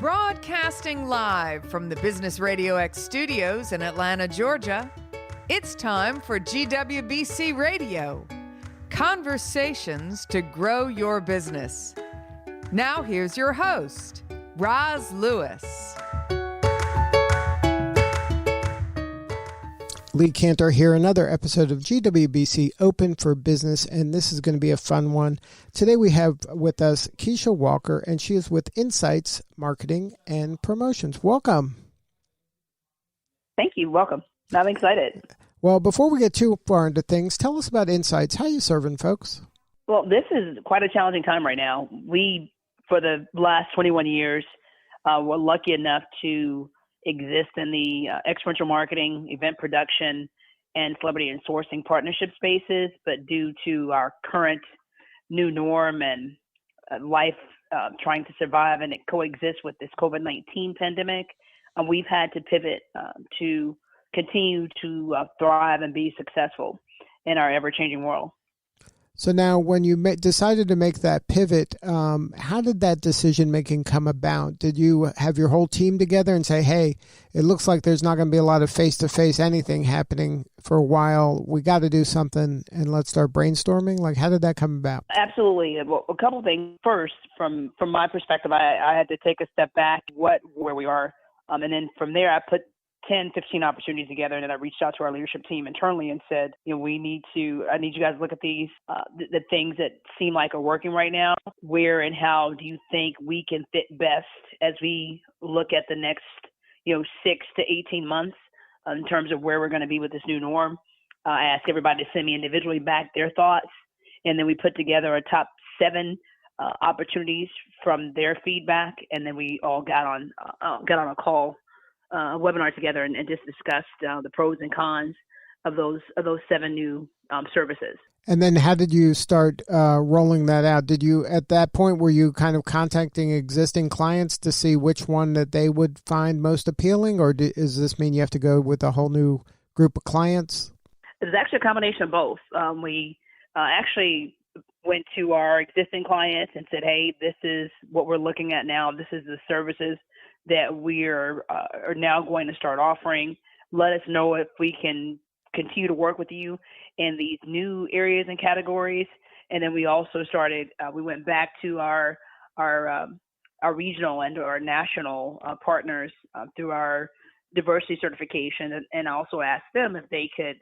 Broadcasting live from the Business RadioX studios in Atlanta, Georgia, it's time for GWBC Radio, conversations to grow your business. Now here's your host, Roz Lewis. Lee Cantor here, another episode of GWBC Open for Business, and this is going to be a fun one. Today we have with us Keshia Walker, and she is with Insights Marketing and Promotions. Welcome. Thank you. Welcome. I'm excited. Well, before we get too far into things, tell us about Insights. How are you serving folks? Well, this is quite a challenging time right now. We, for the last 21 years, were lucky enough to exist in the experiential marketing, event production, and celebrity and sourcing partnership spaces. But due to our current new norm and life trying to survive and coexist with this COVID-19 pandemic, we've had to pivot to continue to thrive and be successful in our ever-changing world. So now when you decided to make that pivot, how did that decision-making come about? Did you have your whole team together and say, hey, it looks like there's not going to be a lot of face-to-face anything happening for a while. We got to do something and let's start brainstorming? Like, how did that come about? Absolutely. Well, a couple of things. First, from my perspective, I had to take a step back, where we are. And then from there, I put 10, 15 opportunities together, and then I reached out to our leadership team internally and said, I need you guys to look at these, the things that seem like are working right now. Where and how do you think we can fit best as we look at the next, 6 to 18 months in terms of where we're going to be with this new norm? I asked everybody to send me individually back their thoughts, and then we put together a top 7 opportunities from their feedback, and then we all got on a call, webinar together and just discussed the pros and cons of those 7 new services. And then how did you start rolling that out? Did you, at that point, were you kind of contacting existing clients to see which one that they would find most appealing, or does this mean you have to go with a whole new group of clients? It's actually a combination of both. We actually went to our existing clients and said, hey, this is what we're looking at now. This is the services that we are now going to start offering. Let us know if we can continue to work with you in these new areas and categories. And then we also started, we went back to our regional and our national partners through our diversity certification, and also asked them if they could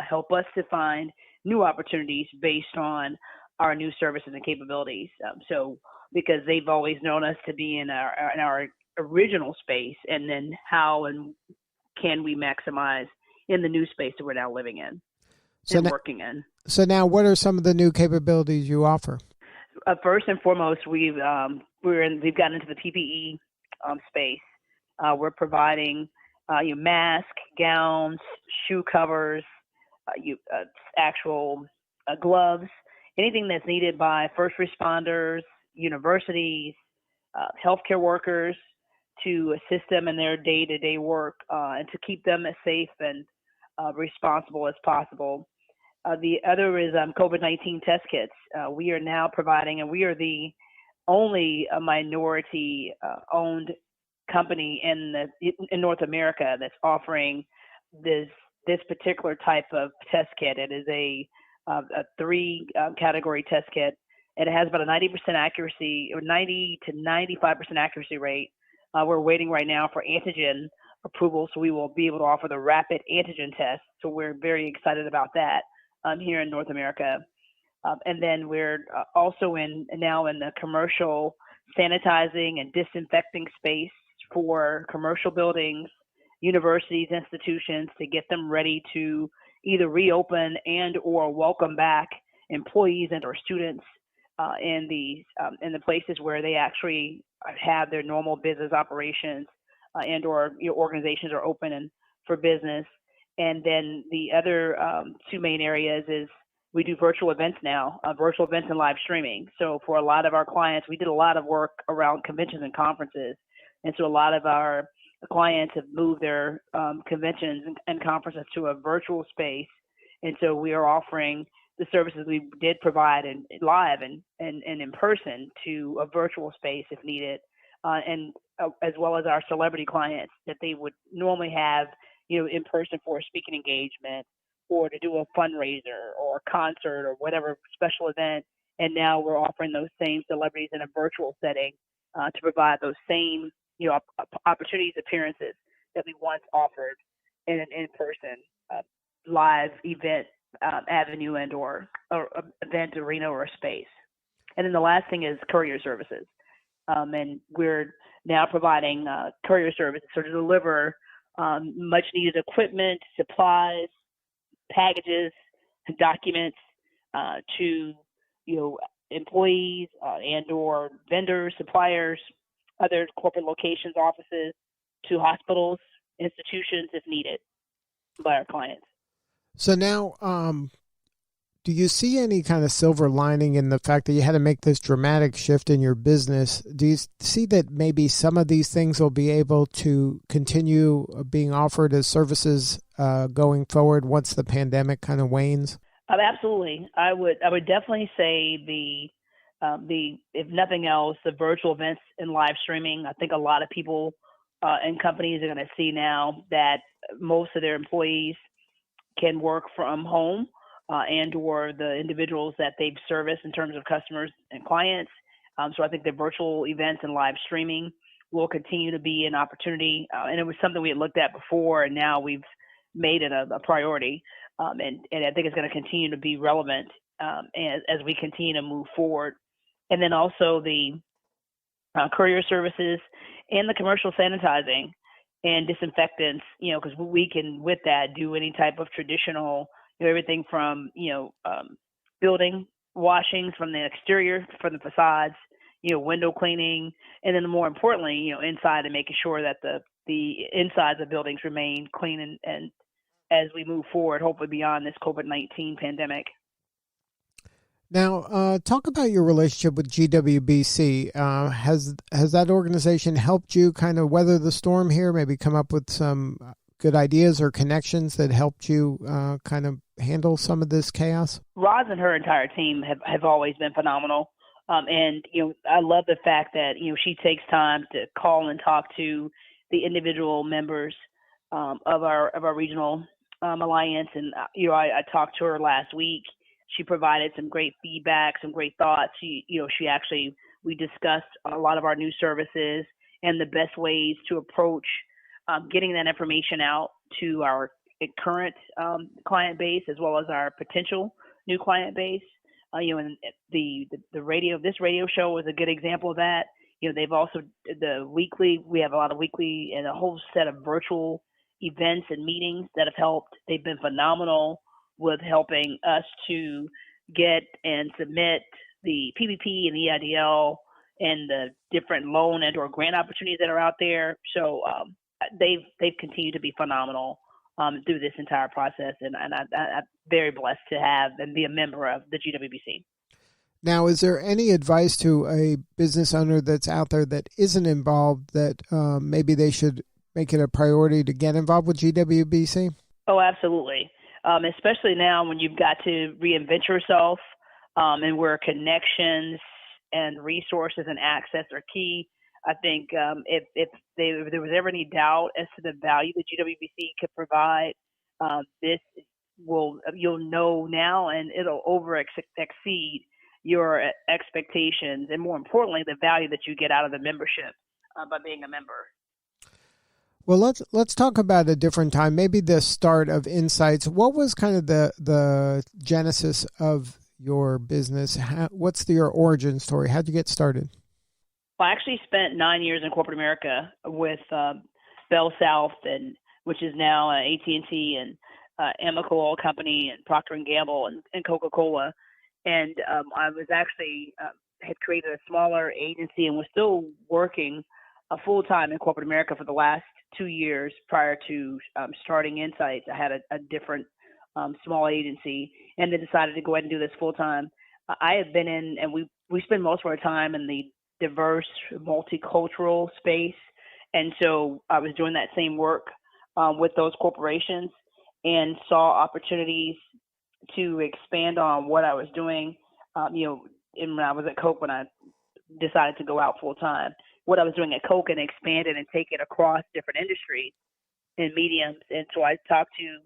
help us to find new opportunities based on our new services and capabilities. So because they've always known us to be in our original space, and then how and can we maximize in the new space that we're now living in and working in. So now what are some of the new capabilities you offer? First and foremost, we've gotten into the PPE space. We're providing masks, gowns, shoe covers, actual gloves, anything that's needed by first responders, universities, healthcare workers, to assist them in their day-to-day work and to keep them as safe and responsible as possible. The other is COVID-19 test kits. We are now providing, and we are the only minority-owned company in North America that's offering this particular type of test kit. It is a 3-category test kit. It has about a 90% accuracy, or 90 to 95% accuracy rate. We're waiting right now for antigen approval, so we will be able to offer the rapid antigen test. So we're very excited about that here in North America. And then we're also now in the commercial sanitizing and disinfecting space for commercial buildings, universities, institutions, to get them ready to either reopen and or welcome back employees and or students in the places where they actually have their normal business operations and or organizations are open and for business. And then the other 2 main areas is we do virtual events now, virtual events and live streaming. So for a lot of our clients, we did a lot of work around conventions and conferences. And so a lot of our clients have moved their conventions and conferences to a virtual space. And so we are offering the services we did provide live and in person to a virtual space if needed. And as well as our celebrity clients that they would normally have, in person for a speaking engagement or to do a fundraiser or a concert or whatever special event. And now we're offering those same celebrities in a virtual setting to provide those same, opportunities, appearances that we once offered in an in-person live event avenue and or event arena or a space. And then the last thing is courier services. And we're now providing courier services to deliver much needed equipment, supplies, packages, documents to employees and or vendors, suppliers, other corporate locations, offices, to hospitals, institutions if needed by our clients. So now, do you see any kind of silver lining in the fact that you had to make this dramatic shift in your business? Do you see that maybe some of these things will be able to continue being offered as services going forward once the pandemic kind of wanes? Absolutely. I would definitely say the if nothing else, the virtual events and live streaming. I think a lot of people and companies are going to see now that most of their employees can work from home and or the individuals that they've serviced in terms of customers and clients. So I think the virtual events and live streaming will continue to be an opportunity. And it was something we had looked at before, and now we've made it a priority. And I think it's going to continue to be relevant as we continue to move forward. And then also the courier services and the commercial sanitizing and disinfectants, because we can, with that, do any type of traditional, everything from, building washings from the exterior, from the facades, window cleaning, and then more importantly, inside, and making sure that the insides of buildings remain clean and as we move forward, hopefully beyond this COVID-19 pandemic. Now, talk about your relationship with GWBC. Has that organization helped you kind of weather the storm here, maybe come up with some good ideas or connections that helped you kind of handle some of this chaos? Roz and her entire team have always been phenomenal. And, I love the fact that, she takes time to call and talk to the individual members of our regional alliance. And, I talked to her last week. She provided some great feedback, some great thoughts. We discussed a lot of our new services and the best ways to approach getting that information out to our current client base as well as our potential new client base. And the radio, this radio show was a good example of that. They've also we have a lot of weekly and a whole set of virtual events and meetings that have helped. They've been phenomenal with helping us to get and submit the PPP and the EIDL and the different loan and or grant opportunities that are out there. So they've continued to be phenomenal through this entire process, and I'm very blessed to have and be a member of the GWBC. Now, is there any advice to a business owner that's out there that isn't involved that maybe they should make it a priority to get involved with GWBC? Oh, absolutely. Especially now when you've got to reinvent yourself and where connections and resources and access are key. I think if there was ever any doubt as to the value that GWBC could provide, you'll know now, and it'll exceed your expectations, and more importantly, the value that you get out of the membership by being a member. Well, let's talk about a different time, maybe the start of Insights. What was kind of the genesis of your business? What's your origin story? How'd you get started? Well, I actually spent 9 years in corporate America with Bell South, which is now AT&T and Amoco Oil Company and Procter & Gamble and Coca-Cola. And I was actually had created a smaller agency and was still working full-time in corporate America for the last 2 years prior to starting Insights. I had a different small agency and then decided to go ahead and do this full-time. I have been in, and we spend most of our time in the diverse, multicultural space. And so I was doing that same work with those corporations and saw opportunities to expand on what I was doing. And when I was at Coke, when I decided to go out full time. What I was doing at Coke and expanded and take it across different industries and mediums. And so I talked to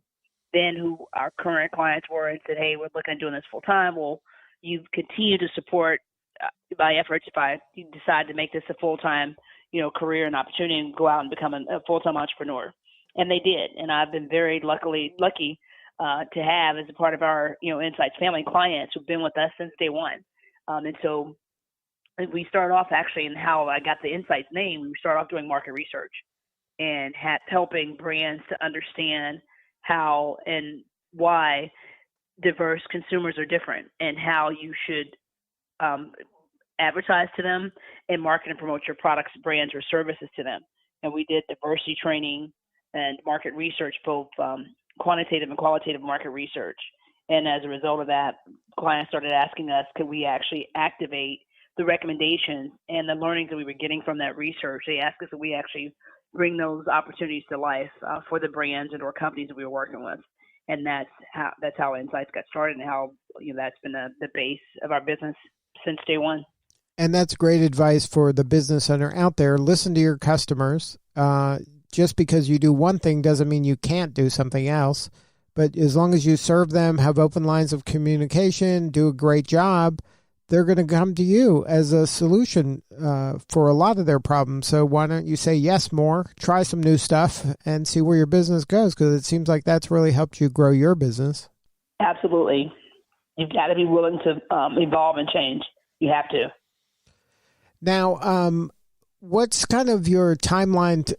then who our current clients were and said, hey, we're looking at doing this full time. Well, you continue to support my efforts if I decide to make this a full time, career and opportunity and go out and become a full time entrepreneur. And they did. And I've been very lucky to have as a part of our, Insights family clients who've been with us since day one. And so we started off actually in how I got the Insights name. We started off doing market research and helping brands to understand how and why diverse consumers are different and how you should advertise to them and market and promote your products, brands, or services to them. And we did diversity training and market research, both quantitative and qualitative market research. And as a result of that, clients started asking us, could we actually activate the recommendations and the learnings that we were getting from that research? They asked us if we actually bring those opportunities to life for the brands and or companies that we were working with. And that's how Insights got started and how that's been the base of our business since day one. And that's great advice for the business owner out there. Listen to your customers. Just because you do one thing doesn't mean you can't do something else. But as long as you serve them, have open lines of communication, do a great job, they're going to come to you as a solution for a lot of their problems. So why don't you say yes more, try some new stuff, and see where your business goes, because it seems like that's really helped you grow your business. Absolutely. You've got to be willing to evolve and change. You have to. Now, what's kind of your timeline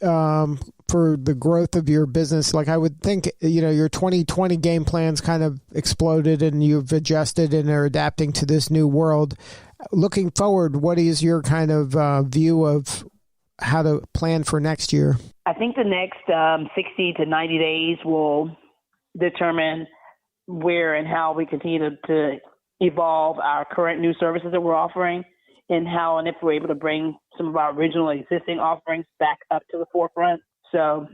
for the growth of your business? Like I would think, your 2020 game plans kind of exploded and you've adjusted and are adapting to this new world. Looking forward, what is your kind of view of how to plan for next year? I think the next 60 to 90 days will determine where and how we continue to evolve our current new services that we're offering, and how and if we're able to bring some of our original existing offerings back up to the forefront. So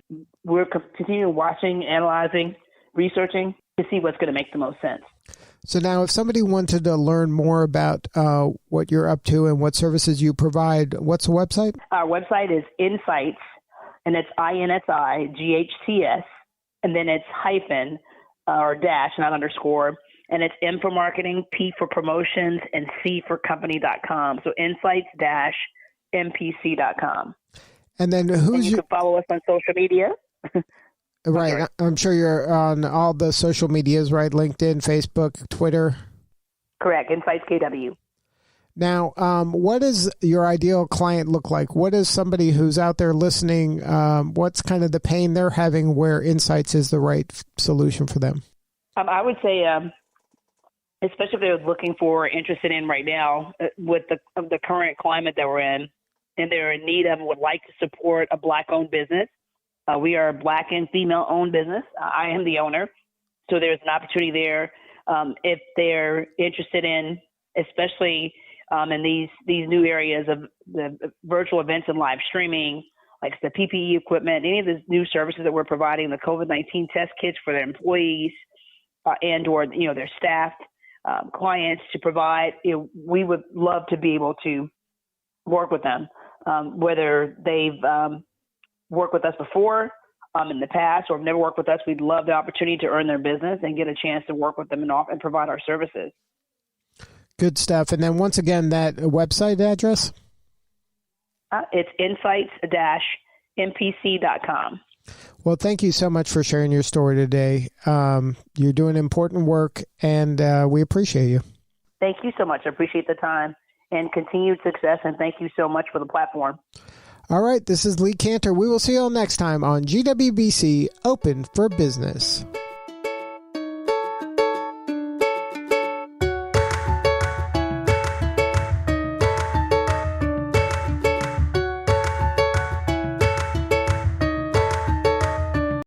we're continuing watching, analyzing, researching to see what's going to make the most sense. So now if somebody wanted to learn more about what you're up to and what services you provide, what's the website? Our website is Insights, and it's INSIGHTS, and then it's hyphen or dash, not underscore. And it's M for marketing, P for promotions, and C for company.com. So insights-mpc.com. And then you can follow us on social media. Right. I'm sure you're on all the social medias, right? LinkedIn, Facebook, Twitter. Correct. Insights KW. Now, what does your ideal client look like? What is somebody who's out there listening? What's kind of the pain they're having where Insights is the right solution for them? I would say, especially if they're looking for, interested in right now with the current climate that we're in, and they're in need of, would like to support a Black-owned business. We are a Black and female-owned business. I am the owner, so there's an opportunity there. If they're interested in, especially in these new areas of the virtual events and live streaming, like the PPE equipment, any of the new services that we're providing, the COVID-19 test kits for their employees and or their staff, clients to provide, we would love to be able to work with them, whether they've worked with us before in the past or have never worked with us. We'd love the opportunity to earn their business and get a chance to work with them and provide our services. Good stuff. And then once again, that website address? It's insights-mpc.com. Well, thank you so much for sharing your story today. You're doing important work, and we appreciate you. Thank you so much. I appreciate the time and continued success, and thank you so much for the platform. All right, this is Lee Cantor. We will see you all next time on GWBC Open for Business.